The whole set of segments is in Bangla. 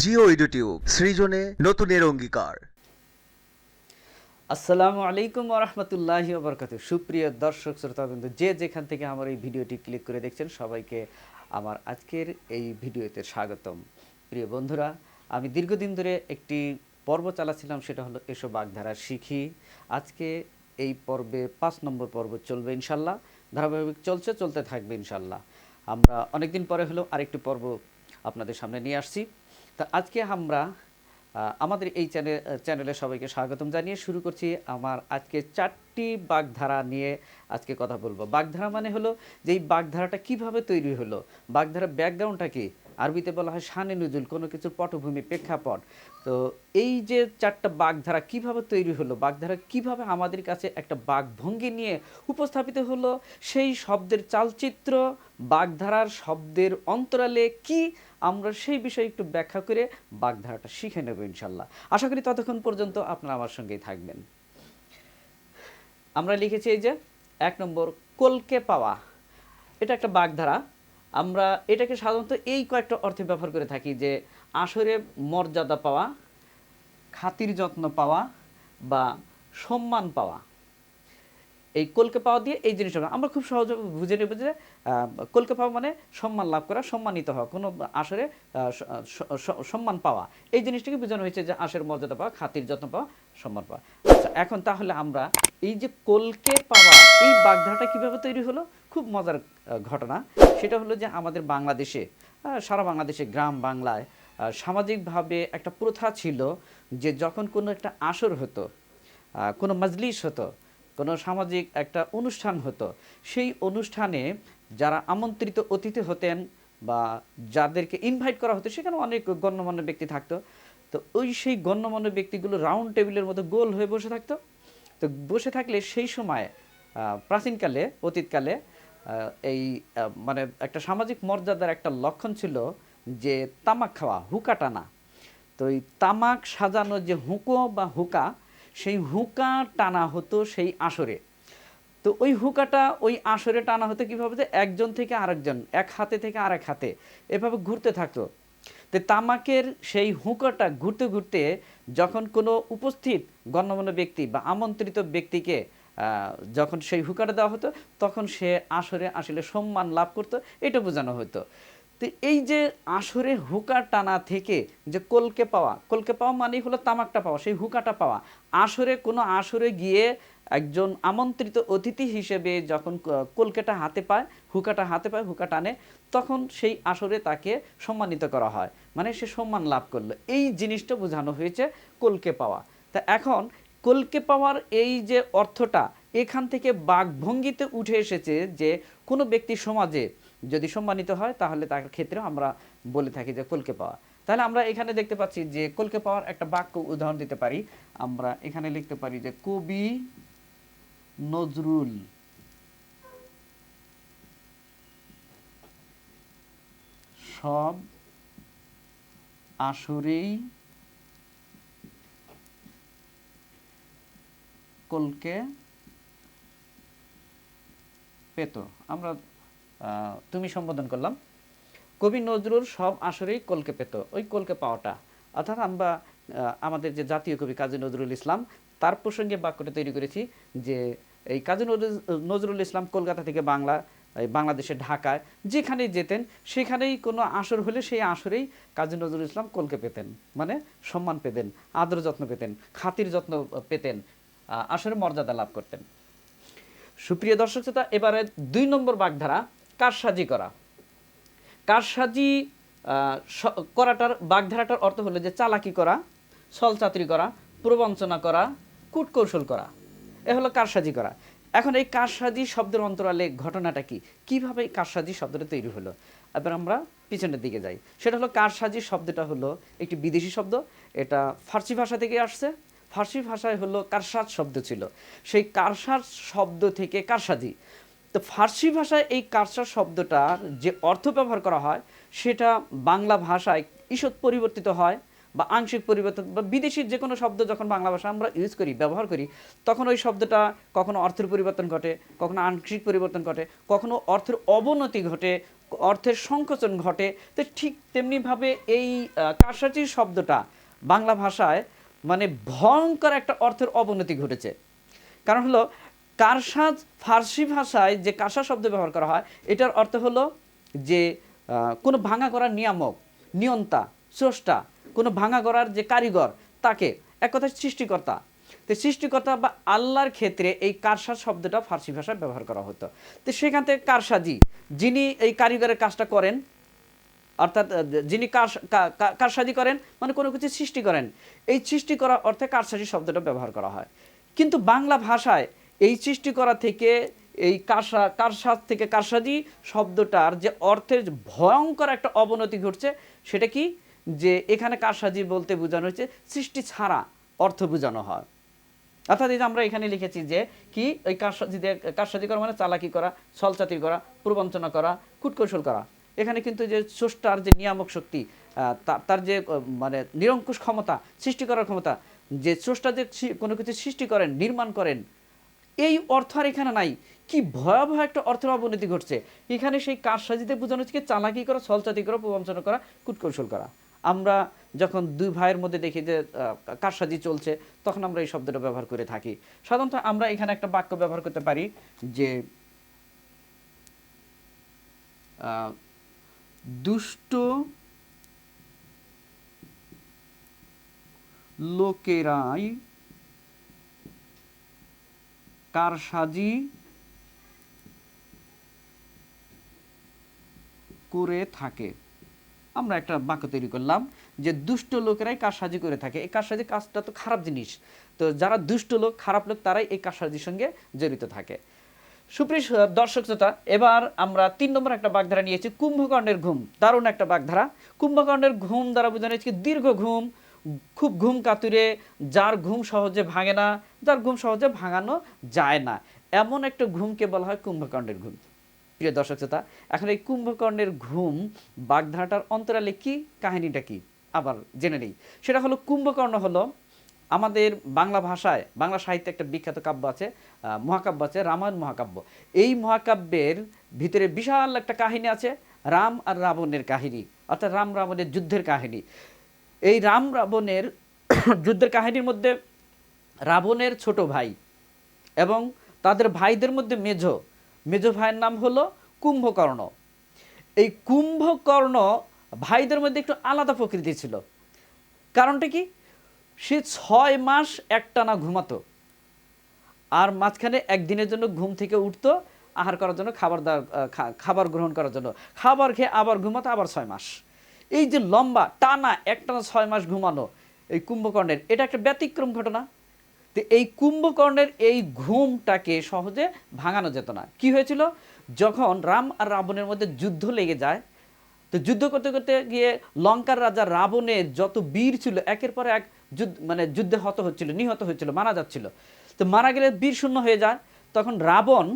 জিও ইউটিউব সৃজনে নতুনের অঙ্গীকার। আসসালামু আলাইকুম ওয়া রাহমাতুল্লাহি ওয়া বারাকাতুহু। সুপ্রিয় দর্শক শ্রোতাবৃন্দ, যে যেখান থেকে আমার এই ভিডিওটি ক্লিক করে দেখছেন, সবাইকে আমার আজকের এই ভিডিওতে স্বাগতম। প্রিয় বন্ধুরা, আমি দীর্ঘদিন ধরে একটি পর্ব চালাচ্ছিলাম, সেটা হলো এসো বাগধারা শিখি। আজকে এই পর্বে 5 নম্বর পর্ব চলবে ইনশাল্লাহ। ধারাবাহিক চলতে থাকবে ইনশাল্লাহ। আমরা অনেকদিন পরে হলেও আরেকটি পর্ব আপনাদের সামনে নিয়ে আসছি। তা আজকে আমরা আমাদের এই চ্যানেলে সবাইকে স্বাগতম জানিয়ে শুরু করছি। আমার আজকে 4টি বাগধারা নিয়ে আজকে কথা বলবো। বাগধারা মানে হলো যে এই বাগধারাটা কিভাবে তৈরি হলো, বাগধারার ব্যাকগ্রাউন্ডটা কি। আরবিতে বলা হয় শানে নুজুল, কোনো কিছুর পটভূমি, প্রেক্ষাপট। তো এই যে 4টা বাগধারা কিভাবে তৈরি হলো, বাগধারা কিভাবে আমাদের কাছে একটা বাগভঙ্গি নিয়ে উপস্থাপিত হলো, সেই শব্দের চালচিত্র, বাগধারার শব্দের অন্তরালে কি, আমরা সেই বিষয়ে একটু ব্যাখ্যা করে বাগধারাটা শিখে নেব ইনশাল্লাহ। আশা করি ততক্ষণ পর্যন্ত আপনারা আমার সঙ্গেই থাকবেন। আমরা লিখেছি এই যে 1 নম্বর, কলকে পাওয়া। এটা একটা বাগধারা। আমরা এটাকে সাধারণত এই কয়েকটা অর্থে ব্যবহার করে থাকি, যে আসরে মর্যাদা পাওয়া, খাতির যত্ন পাওয়া বা সম্মান পাওয়া। এই কলকে পাওয়া দিয়ে এই জিনিসটা আমরা খুব সহজভাবে বুঝে নেব যে কলকে পাওয়া মানে সম্মান লাভ করা, সম্মানিত হওয়া, কোনো আসরে সম্মান পাওয়া। এই জিনিসটাকে বোঝানো হয়েছে যে আসের মর্যাদা পাওয়া, খাতির যত্ন পাওয়া, সম্মান পাওয়া। আচ্ছা, এখন তাহলে আমরা এই যে কলকে পাওয়া, এই বাগধারাটা কীভাবে তৈরি হলো, খুব মজার ঘটনা। সেটা হলো যে আমাদের বাংলাদেশে, সারা বাংলাদেশে, গ্রাম বাংলায় সামাজিকভাবে একটা প্রথা ছিল যে যখন কোনো একটা আসর হতো, কোনো মজলিস হতো, কোনো সামাজিক একটা অনুষ্ঠান হতো, সেই অনুষ্ঠানে যারা আমন্ত্রিত অতিথি হতেন বা যাদেরকে ইনভাইট করা হতো, সেখানে অনেক গণ্যমান্য ব্যক্তি থাকতো। তো সেই গণ্যমান্য ব্যক্তিগুলো রাউন্ড টেবিলের মতো গোল হয়ে বসে থাকতো। তো বসে থাকলে সেই সময় প্রাচীনকালে, অতীতকালে এই মানে একটা সামাজিক মর্যাদার একটা লক্ষণ ছিল যে তামাক খাওয়া, হুকা টানা। তো এই তামাক সাজানো যে হুঁকো বা হুকা, সেই হুঁকা টানা হতো সেই আসরে। তো ওই হুঁকাটা ওই আসরে টানা হতো কীভাবে, যে একজন থেকে আরেকজন, এক হাতে থেকে আরেক হাতে এভাবে ঘুরতে থাকতো। তো তামাকের সেই হুঁকাটা ঘুরতে ঘুরতে যখন কোনো উপস্থিত গণ্যমান্য ব্যক্তি বা আমন্ত্রিত ব্যক্তিকে যখন সেই হুঁকাটা দেওয়া হতো, তখন সে আসরে আসলে সম্মান লাভ করতো, এটা বোঝানো হতো। তো এই যে আসরে হুকা টানা থেকে যে কলকে পাওয়া, কলকে পাওয়া মানেই হলো তামাকটা পাওয়া, সেই হুকাটা পাওয়া। আসরে, কোনো আসরে গিয়ে একজন আমন্ত্রিত অতিথি হিসেবে যখন কলকেটা হাতে পায়, হুকাটা হাতে পায়, হুকা টানে, তখন সেই আসরে তাকে সম্মানিত করা হয়, মানে সে সম্মান লাভ করলো। এই জিনিসটা বোঝানো হয়েছে কলকে পাওয়া। তা এখন কলকে পাওয়ার এই যে অর্থটা, এখান থেকে বাকভঙ্গিতে উঠে এসেছে যে কোনো ব্যক্তি সমাজে যদি সম্মানিত হয়, তাহলে তার ক্ষেত্রে আমরা বলে থাকি যে কলকে পাওয়া। তাহলে আমরা এখানে দেখতে পাচ্ছি যে কলকে পাওয়ার একটা বাক্য উদাহরণ দিতে পারি। আমরা এখানে লিখতে পারি যে কবি নজরুল সব আসরেই কলকে পেত। আমরা তুমি সম্বোধন করলাম, কবি নজরুল সব আসরেই কলকে পেত। ওই কলকে পাওয়াটা অর্থাৎ আমরা আমাদের যে জাতীয় কবি কাজী নজরুল ইসলাম, তার প্রসঙ্গে বাক্যটা তৈরি করেছি যে এই কাজী নজরুল ইসলাম কলকাতা থেকে বাংলাদেশে ঢাকায় যেখানেই যেতেন, সেখানেই কোনো আসর হলে সেই আসরেই কাজী নজরুল ইসলাম কলকে পেতেন, মানে সম্মান পেতেন, আদর যত্ন পেতেন, খাতির যত্ন পেতেন, আসরে মর্যাদা লাভ করতেন। সুপ্রিয় দর্শক শ্রোতা, এবারে 2 নম্বর বাগধারা, কারসাজি করা। কারসাজি করাটার বাগধারাটার অর্থ হলো যে চালাকি করা, ছলচাতুরি করা, প্রবঞ্চনা করা, কূটকৌশল করা। এ হলো কারসাজি করা। এখন এই কারসাজি শব্দের অন্তরালে ঘটনাটা কি, কিভাবে কারসাজি শব্দটা তৈরি হলো, এবার আমরা পিছনের দিকে যাই। সেটা হলো, কারসাজি শব্দটা হলো একটি বিদেশি শব্দ। এটা ফার্সি ভাষা থেকে আসছে। ফার্সি ভাষায় হলো কারসাজ শব্দ ছিল, সেই কারসাজ শব্দ থেকে কারসাজি। তো ফার্সি ভাষায় এই কারসাজ শব্দটার যে অর্থ ব্যবহার করা হয়, সেটা বাংলা ভাষায় ঈষৎ পরিবর্তিত হয় বা আংশিক পরিবর্তন, বা বিদেশি যে কোনো শব্দ যখন বাংলা ভাষা আমরা ইউজ করি, ব্যবহার করি, তখন ওই শব্দটা কখনো অর্থের পরিবর্তন ঘটে, কখনো আংশিক পরিবর্তন ঘটে, কখনো অর্থের অবনতি ঘটে, অর্থের সংকোচন ঘটে। তো ঠিক তেমনিভাবে এই কারসাজি শব্দটা বাংলা ভাষায় মানে ভয়ঙ্কর একটা অর্থের অবনতি ঘটেছে। কারণ হলো কারসাজ ফার্সি ভাষায় যে কারসাজ শব্দ ব্যবহার করা হয়, এটার অর্থ হলো যে কোনো ভাঙা করার নিয়ামক, নিয়ন্তা, স্রষ্টা, কোনো ভাঙা করার যে কারিগর, তাকে এক কথায় সৃষ্টিকর্তা। তো সৃষ্টিকর্তা বা আল্লাহর ক্ষেত্রে এই কারসাজ শব্দটা ফার্সি ভাষায় ব্যবহার করা হতো। তো সেখান থেকে কারসাজি, যিনি এই কারিগরের কাজটা করেন, অর্থাৎ যিনি কারসাজি করেন মানে কোনো কিছু সৃষ্টি করেন, এই সৃষ্টি করা অর্থে কারসাজি শব্দটা ব্যবহার করা হয়। কিন্তু বাংলা ভাষায় এই সৃষ্টি করা থেকে এই কারসাজ থেকে কারসাজি শব্দটার যে অর্থের ভয়ঙ্কর একটা অবনতি ঘটছে, সেটা কি, যে এখানে কারসাজি বলতে বোঝানো হচ্ছে সৃষ্টি ছাড়া অর্থ বোঝানো হয়। অর্থাৎ এই যে আমরা এখানে লিখেছি যে কি, ওই কারসাজি করা মানে চালাকি করা, ছলচাতুরি করা, প্রবঞ্চনা করা, কূটকৌশল করা। এখানে কিন্তু যে স্রষ্টার যে নিয়ামক শক্তি, তার যে মানে নিরঙ্কুশ ক্ষমতা, সৃষ্টি করার ক্ষমতা, যে স্রষ্টা যে কোনো কিছু সৃষ্টি করেন, নির্মাণ করেন, এই অর্থ আর এখানে নাই। কি ভয়াবহ একটা অর্থের অবনতি ঘটছে এখানে। সেই কারসাজিতে বোঝানো হচ্ছে চালাকি করা, ছলচাতুরি করা, প্রবঞ্চনা করা, কূটকৌশল করা। আমরা যখন দুই ভাইয়ের মধ্যে দেখি যে কারসাজি চলছে, তখন আমরা এই শব্দটা ব্যবহার করে থাকি। সাধারণত আমরা এখানে একটা বাক্য ব্যবহার করতে পারি যে দুষ্ট লোকেরাই কারসাজি করে থাকে। আমরা একটা বাক্য তৈরি করলাম যে দুষ্ট লোকেরাই কারসাজি করে থাকে। এই কারসাজি কাজটা তো খারাপ জিনিস, তো যারা দুষ্ট লোক, খারাপ লোক, তারাই এই কারসাজির সঙ্গে জড়িত থাকে। সুপ্রিয় দর্শক শ্রোতা, এবার আমরা 3 নম্বর একটা বাগধারা নিয়েছি, কুম্ভকর্ণের ঘুম। দারুণ একটা বাগধারা। কুম্ভকর্ণের ঘুম দ্বারা বোঝানো হচ্ছে দীর্ঘ ঘুম, খুব ঘুম কাতুরে, যার ঘুম সহজে ভাঙে না, যার ঘুম সহজে ভাঙানো যায় না, এমন একটা ঘুমকে বলা হয় কুম্ভকর্ণের ঘুম। প্রিয় দর্শক শ্রোতা, এখন এই কুম্ভকর্ণের ঘুম বাগধারাটার অন্তরালে কি, কাহিনীটা কি, আবার জেনে নেই। সেটা হলো, কুম্ভকর্ণ হলো আমাদের বাংলা ভাষায়, বাংলা সাহিত্যে একটা বিখ্যাত কাব্য আছে, মহাকাব্য আছে, রামায়ণ মহাকাব্য। এই মহাকাব্যের ভিতরে বিশাল একটা কাহিনী আছে, রাম আর রাবণের কাহিনী, অর্থাৎ রাম রাবণের যুদ্ধের কাহিনী। এই রাম রাবণের যুদ্ধের কাহিনীর মধ্যে রাবণের ছোট ভাই এবং তাদের ভাইদের মধ্যে মেজো ভাইয়ের নাম হলো কুম্ভকর্ণ। এই কুম্ভকর্ণ ভাইদের মধ্যে একটু আলাদা প্রকৃতি ছিল। কারণটা কি, সে 6 মাস একটানা ঘুমাতো, আর মাঝখানে একদিনের জন্য ঘুম থেকে উঠতো আহার করার জন্য, খাবার গ্রহণ করার জন্য, খাবার খেয়ে আবার ঘুমাতো, আবার 6 মাস। এই যে লম্বা টানা একটানা 6 মাস ঘুমানো এই কুম্ভকর্ণের, এটা একটা ব্যতিক্রম ঘটনা। তো এই কুম্ভকর্ণের এই ঘুমটাকে সহজে ভাঙানো যেত না। কি হয়েছিল, যখন রাম আর রাবণের মধ্যে যুদ্ধ লেগে যায়, তো যুদ্ধ করতে করতে গিয়ে লঙ্কার রাজা রাবণের যত বীর ছিল একের পর এক যুদ্ধে নিহত হচ্ছিল, মারা যাচ্ছিল। তো মারা গেলে বীর শূন্য হয়ে যায়। তখন রাবণ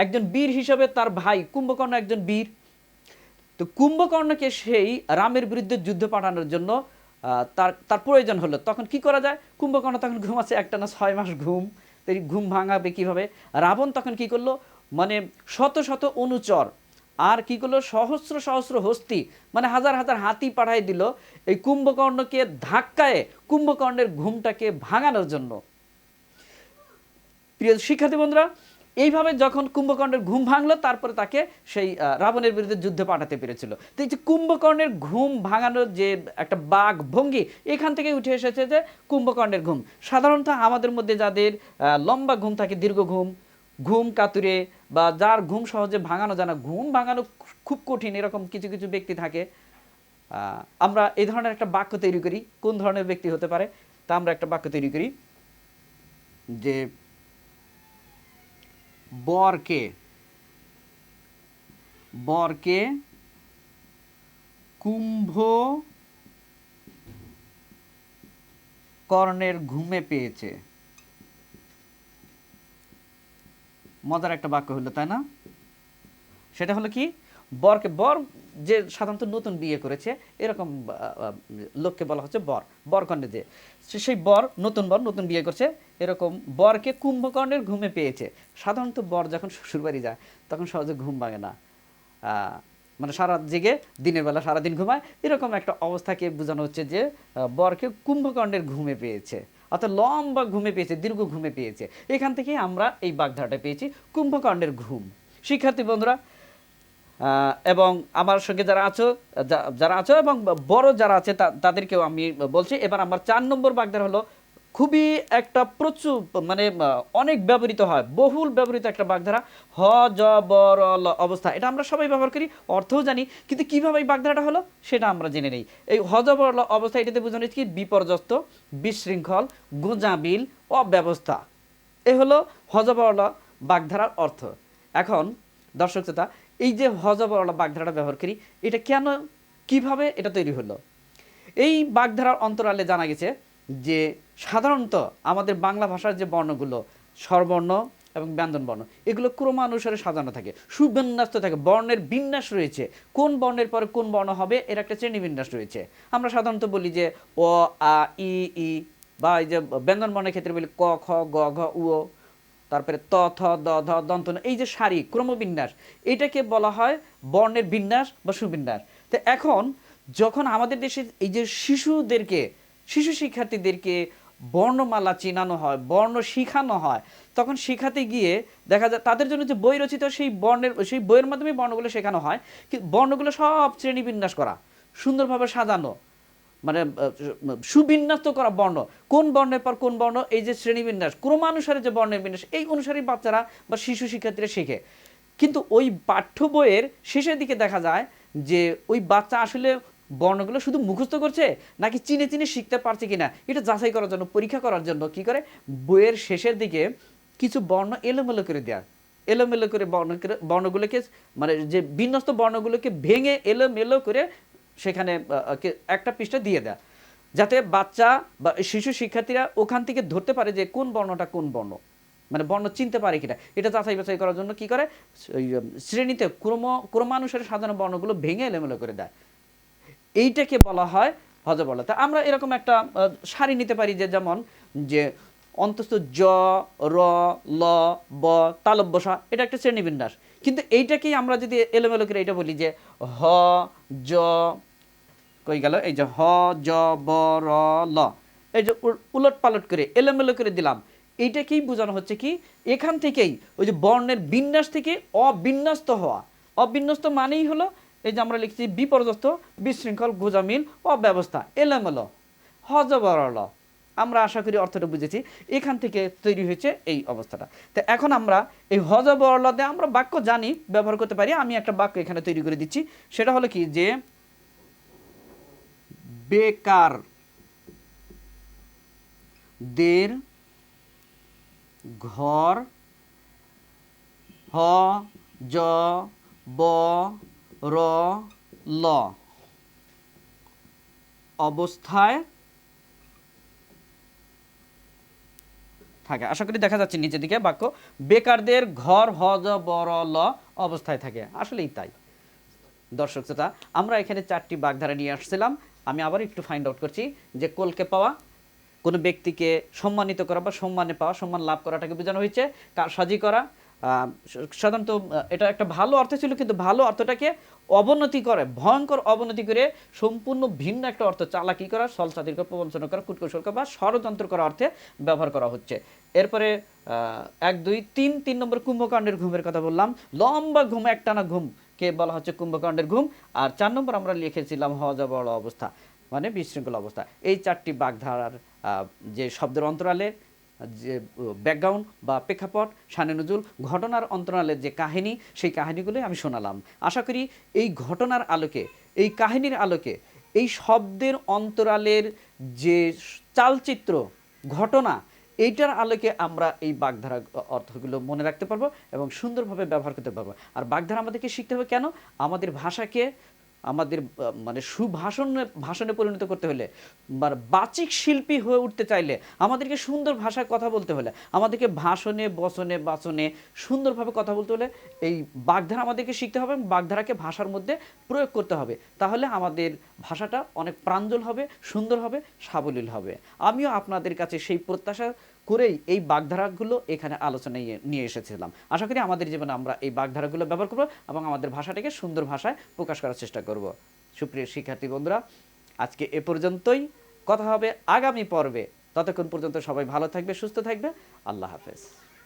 একজন বীর হিসেবে, তার ভাই কুম্ভকর্ণ একজন বীর, তো কুম্ভকর্ণকে সেই রামের বিরুদ্ধে যুদ্ধ পাঠানোর জন্য তার প্রয়োজন হলো। তখন কি করা যায়, কুম্ভকর্ণ তখন ঘুমাচ্ছে একটানা 6 মাস ঘুম, তো এই ঘুম ভাঙাবে কিভাবে? রাবণ তখন কি করলো, মানে শত শত অনুচর আর কি করলো, সহস্র সহস্র হস্তি, মানে হাজার হাজার হাতি পাঠাই দিল এই কুম্ভকর্ণকে ধাক্কায় কুম্ভকর্ণের ঘুমটাকে ভাঙানোর জন্য। প্রিয় শিক্ষার্থী বন্ধুরা, এইভাবে যখন কুম্ভকর্ণের ঘুম ভাঙলো, তারপরে তাকে সেই রাবণের বিরুদ্ধে যুদ্ধে পাঠাতে পেরেছিল। তো এই যে কুম্ভকর্ণের ঘুম ভাঙানোর যে একটা বাঘ ভঙ্গি, এখান থেকে উঠে এসেছে যে কুম্ভকর্ণের ঘুম। সাধারণত আমাদের মধ্যে যাদের লম্বা ঘুম থাকে, দীর্ঘ ঘুম, ঘুম কাতুরে, বা যার ঘুম সহজে ভাঙানো যায় না, ঘুম ভাঙানো খুব কঠিন, এরকম কিছু কিছু ব্যক্তি থাকে। আমরা এই ধরনের একটা বাক্য তৈরি করি। কোন ধরনের ব্যক্তি হতে পারে, তা আমরা একটা বাক্য তৈরি করি যে বরকে কুম্ভকর্ণের ঘুমে পেয়েছে। মজার একটা বাক্য হলো, তাই না? সেটা হলো কি, বর যে সাধারণত নতুন বিয়ে করেছে, এরকম লোককে বলা হচ্ছে বরকন্যা। যে সেই নতুন বিয়ে করছে, এরকম বরকে কুম্ভকর্ণের ঘুমে পেয়েছে। সাধারণত বর যখন শ্বশুরবাড়ি যায়, তখন সহজে ঘুম ভাঙে না। মানে সারা জেগে দিনের বেলা সারাদিন ঘুমায়, এরকম একটা অবস্থাকে বোঝানো হচ্ছে যে বরকে কুম্ভকর্ণের ঘুমে পেয়েছে, অর্থাৎ লম্বা ঘুমে পেয়েছে, দীর্ঘ ঘুমে পেয়েছে। এখান থেকেই আমরা এই বাগধারাটা পেয়েছি, কুম্ভকর্ণের ঘুম। শিক্ষার্থী বন্ধুরা এবং আমার সঙ্গে যারা আছো এবং বড় যারা আছে তাদেরকেও আমি বলছি। এবার আমার 4 নম্বর বাগধারা হলো খুবই একটা প্রচুর মানে অনেক ব্যবহৃত হয়, বহুল ব্যবহৃত একটা বাগধারা, হ জ ব র ল অবস্থা। এটা আমরা সবাই ব্যবহার করি, অর্থও জানি, কিন্তু কিভাবে এই বাগধারাটা হলো সেটা আমরা জেনে নেই। এই হ জ ব র ল অবস্থা, এটাতে বোঝানো হচ্ছে কি বিপর্যস্ত, বিশৃঙ্খল, গোঁজামিল, অব্যবস্থা। এ হলো হ জ ব র ল বাগধারার অর্থ। এখন দর্শক শ্রোতা, এই যে হ জ ব র ল বাগধারাটা ব্যবহার করি, এটা কেন, কিভাবে এটা তৈরি হলো? এই বাগধারার অন্তরালে জানা গেছে যে সাধারণত আমাদের বাংলা ভাষার যে বর্ণগুলো, স্বরবর্ণ এবং ব্যঞ্জনবর্ণ, এগুলো ক্রমানুসারে সাজানো থাকে, সুবিন্যস্ত থাকে, বর্ণের বিন্যাস রয়েছে, কোন বর্ণের পরে কোন বর্ণ হবে এর একটা শ্রেণীবিন্যাস রয়েছে। আমরা সাধারণত বলি যে অ, আ, ই, বা এই যে ব্যঞ্জনবর্ণের ক্ষেত্রে বলি ক, খ, গ, ঘ, উ, তারপরে ত, থ, দ, ধ, দন্ত ন, এই যে সারি ক্রমবিন্যাস, এটাকে বলা হয় বর্ণের বিন্যাস বা সুবিন্যাস। তো এখন যখন আমাদের দেশে এই যে শিশু শিক্ষার্থীদেরকে বর্ণমালা চেনানো হয়, বর্ণ শিখানো হয়, তখন শেখাতে গিয়ে দেখা যায় তাদের জন্য যে বই রচিত, সেই বইয়ের মাধ্যমে বর্ণগুলো শেখানো হয়, কিন্তু বর্ণগুলো সব শ্রেণীবিন্যাস করা, সুন্দরভাবে সাজানো, মানে সুবিন্যস্ত করা বর্ণ, কোন বর্ণের পর কোন বর্ণ, এই যে শ্রেণীবিন্যাস ক্রমানুসারে যে বর্ণের বিন্যাস, এই অনুসারেই বাচ্চারা বা শিশু শিক্ষার্থীরা শেখে। কিন্তু ওই পাঠ্য বইয়ের শেষের দিকে দেখা যায় যে ওই বাচ্চা আসলে বর্ণগুলো শুধু মুখস্থ করছে নাকি চিনে চিনে শিখতে পারছে কিনা, এটা যাচাই করার জন্য, পরীক্ষা করার জন্য কি করে, বইয়ের শেষের দিকে কিছু বর্ণ এলোমেলো করে দেয়, এলোমেলো করে বর্ণগুলোকে মানে যে বিন্যস্ত বর্ণগুলোকে ভেঙে এলোমেলো করে সেখানে একটা পৃষ্ঠা দিয়ে দেয়, যাতে বাচ্চা বা শিশু শিক্ষার্থীরা ওখান থেকে ধরতে পারে যে কোন বর্ণটা কোন বর্ণ, মানে বর্ণ চিনতে পারে কিনা। এটা যাচাই বাছাই করার জন্য কি করে, শ্রেণীতে ক্রমানুসারে সাজানো বর্ণগুলো ভেঙে এলোমেলো করে দেয়। এইটাকে বলা হয় হযবরল। তা আমরা এরকম একটা সারি নিতে পারি যে, যেমন যে অন্তস্থ জ, র, ল, ব, তালব্য স, এটা একটা শ্রেণীবিন্যাস। কিন্তু এইটাকেই আমরা যদি এলোমেলো করে এটা বলি যে হ, জ, কই গেল, এই যে হ, জ, ব, র, ল, এই যে উলট পালট করে এলোমেলো করে দিলাম, এইটাকেই বোঝানো হচ্ছে কি, এখান থেকেই ওই যে বর্ণের বিন্যাস থেকে অবিন্যস্ত হওয়া। অবিন্যস্ত মানেই হলো এই যে আমরা লিখছি বিপর্যস্ত, বিশৃঙ্খল, গোঁজামিল, অব্যবস্থা, এলোমেলো, হযবরল। আমরা আশা করি অর্থটা বুঝেছি। এখান থেকে তৈরি হয়েছে এই অবস্থাটা। তো এখন আমরা এই হযবরলতে আমরা বাক্য জানি, ব্যবহার করতে পারি। আমি একটা বাক্য এখানে তৈরি করে দিচ্ছি, সেটা হলো কি যে বেকারদের ঘর হ, জ, ব, র, ল অবস্থায় থাকে। আশা করি দেখা যাচ্ছে নিচের দিকে বাক্য, বেকারদের ঘর হ, জ, ব, র, ল অবস্থায় থাকে। আসলেই তাই দর্শক শ্রোতা, আমরা এখানে 4টি বাগধারা নিয়ে আসছিলাম। আমি আবার একটু ফাইন্ড আউট করছি যে কলকে পাওয়া, কোনো ব্যক্তিকে সম্মানিত করা বা সম্মানে পাওয়া, সম্মান লাভ করাটাকে বোঝানো হয়েছে। কারসাজি করা, সাধারণত এটা একটা ভালো অর্থ ছিল, কিন্তু ভালো অর্থটাকে অবনতি করে, ভয়ঙ্কর অবনতি করে সম্পূর্ণ ভিন্ন একটা অর্থ, চালাকি করা, ছলচাতুরি করা, প্রবঞ্চনা করা, কূটকৌশল করা বা ষড়যন্ত্র করা অর্থে ব্যবহার করা হচ্ছে। এরপরে 1, 2, 3 নম্বর কুম্ভকাণ্ডের ঘুমের কথা বললাম। লম্বা ঘুম, একটানা ঘুমকে বলা হচ্ছে কুম্ভকাণ্ডের ঘুম। আর 4 নম্বর আমরা লিখেছিলাম হযবরল অবস্থা, মানে বিশৃঙ্খল অবস্থা। এই 4টি বাগধারার যে শব্দের অন্তরালে যে ব্যাকগ্রাউন্ড বা প্রেক্ষাপট, শানে নজুল, ঘটনার অন্তরালের যে কাহিনী, সেই কাহিনীগুলোই আমি শোনালাম। আশা করি এই ঘটনার আলোকে, এই কাহিনীর আলোকে, এই শব্দের অন্তরালের যে চালচিত্র, ঘটনা, এইটার আলোকে আমরা এই বাগধারা অর্থগুলো মনে রাখতে পারবো এবং সুন্দরভাবে ব্যবহার করতে পারবো। আর বাগধারা আমাদেরকে শিখতে হবে কেন? আমাদের ভাষাকে আমাদের মানে ভাষণে পরিণত করতে হলে, বাচিক শিল্পী হয়ে উঠতে চাইলে, আমাদেরকে সুন্দর ভাষায় কথা বলতে হলে, আমাদেরকে ভাষণে, বচনে, বাচনে সুন্দরভাবে কথা বলতে হলে এই বাগধারা আমাদেরকে শিখতে হবে, বাগধারাকে ভাষার মধ্যে প্রয়োগ করতে হবে। তাহলে আমাদের ভাষাটা অনেক প্রাঞ্জল হবে, সুন্দর হবে, সাবলীল হবে। আমিও আপনাদের কাছে সেই প্রত্যাশা করেই এই বাগধারাগুলো এখানে আলোচনায় নিয়ে এসেছিলাম। আশা করি আমাদের জীবনে আমরা এই বাগধারাগুলো ব্যবহার করব এবং আমাদের ভাষাটাকে সুন্দর ভাষায় প্রকাশ করার চেষ্টা করব। সুপ্রিয় শিক্ষার্থী বন্ধুরা, আজকে এ পর্যন্তই। কথা হবে আগামী পর্বে। ততক্ষণ পর্যন্ত সবাই ভালো থাকবে, সুস্থ থাকবে। আল্লাহ হাফেজ।